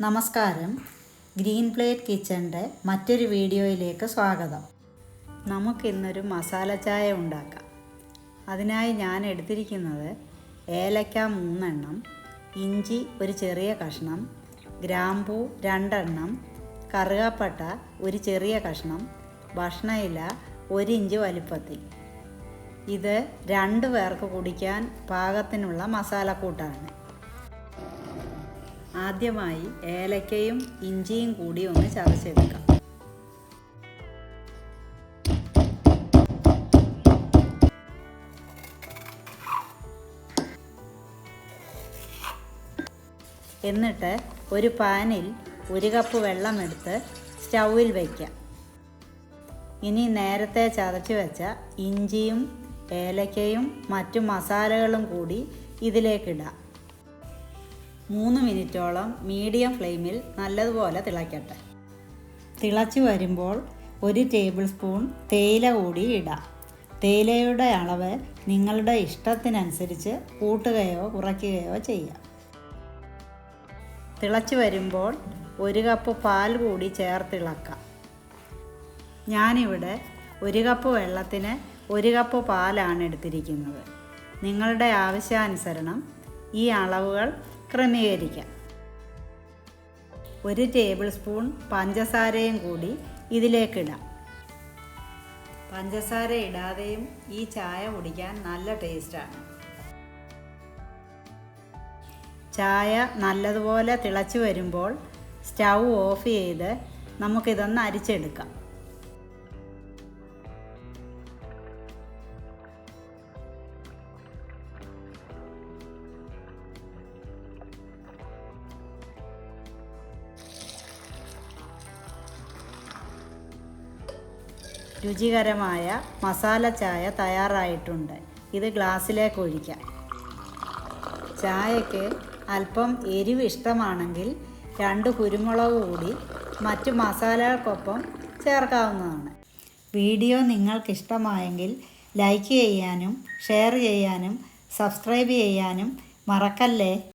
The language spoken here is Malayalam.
നമസ്കാരം. ഗ്രീൻ പ്ലേറ്റ് കിച്ചൻ്റെ മറ്റൊരു വീഡിയോയിലേക്ക് സ്വാഗതം. നമുക്കിന്നൊരു മസാല ചായ ഉണ്ടാക്കാം. അതിനായി ഞാൻ എടുത്തിരിക്കുന്നത് ഏലക്ക 3 എണ്ണം, ഇഞ്ചി ഒരു ചെറിയ കഷ്ണം, ഗ്രാമ്പൂ 2 എണ്ണം, കറുകപ്പട്ട ഒരു ചെറിയ കഷ്ണം, ഭക്ഷണയില 1 ഇഞ്ച് വലിപ്പത്തിൽ. ഇത് 2 പേർക്ക് കുടിക്കാൻ പാകത്തിനുള്ള മസാലക്കൂട്ടാണ്. ആദ്യമായി ഏലക്കയും ഇഞ്ചിയും കൂടി ഒന്ന് ചതച്ചെടുക്കാം. എന്നിട്ട് ഒരു പാനിൽ 1 കപ്പ് വെള്ളമെടുത്ത് സ്റ്റൗവിൽ വയ്ക്കാം. ഇനി നേരത്തെ ചതച്ച് വെച്ച ഇഞ്ചിയും ഏലക്കയും മറ്റു മസാലകളും കൂടി ഇതിലേക്കിടാം. 3 മിനിറ്റോളം മീഡിയം ഫ്ലെയിമിൽ നല്ലതുപോലെ തിളയ്ക്കട്ടെ. തിളച്ച് വരുമ്പോൾ 1 ടേബിൾ സ്പൂൺ തേയില കൂടി ഇടാം. തേയിലയുടെ അളവ് നിങ്ങളുടെ ഇഷ്ടത്തിനനുസരിച്ച് കൂട്ടുകയോ കുറയ്ക്കുകയോ ചെയ്യാം. തിളച്ച് വരുമ്പോൾ 1 കപ്പ് പാൽ കൂടി ചേർത്തിളക്കാം. ഞാനിവിടെ 1 കപ്പ് വെള്ളത്തിന് 1 കപ്പ് പാലാണ് എടുത്തിരിക്കുന്നത്. നിങ്ങളുടെ ആവശ്യാനുസരണം ഈ അളവുകൾ ക്രമീകരിക്കാം. 1 ടേബിൾ സ്പൂൺ പഞ്ചസാരയും കൂടി ഇതിലേക്കിടാം. പഞ്ചസാര ഇടാതെയും ഈ ചായ കുടിക്കാൻ നല്ല ടേസ്റ്റാണ്. ചായ നല്ലതുപോലെ തിളച്ച് വരുമ്പോൾ സ്റ്റൗ ഓഫ് ചെയ്ത് നമുക്കിതൊന്ന് അരിച്ചെടുക്കാം. രുചികരമായ മസാല ചായ തയ്യാറായിട്ടുണ്ട്. ഇത് ഗ്ലാസ്സിലേക്ക് ഒഴിക്കാം. ചായയ്ക്ക് അല്പം എരിവ് ഇഷ്ടമാണെങ്കിൽ 2 കുരുമുളക് കൂടി മറ്റു മസാലകൾക്കൊപ്പം ചേർക്കാവുന്നതാണ്. വീഡിയോ നിങ്ങൾക്കിഷ്ടമായെങ്കിൽ ലൈക്ക് ചെയ്യാനും ഷെയർ ചെയ്യാനും സബ്സ്ക്രൈബ് ചെയ്യാനും മറക്കല്ലേ.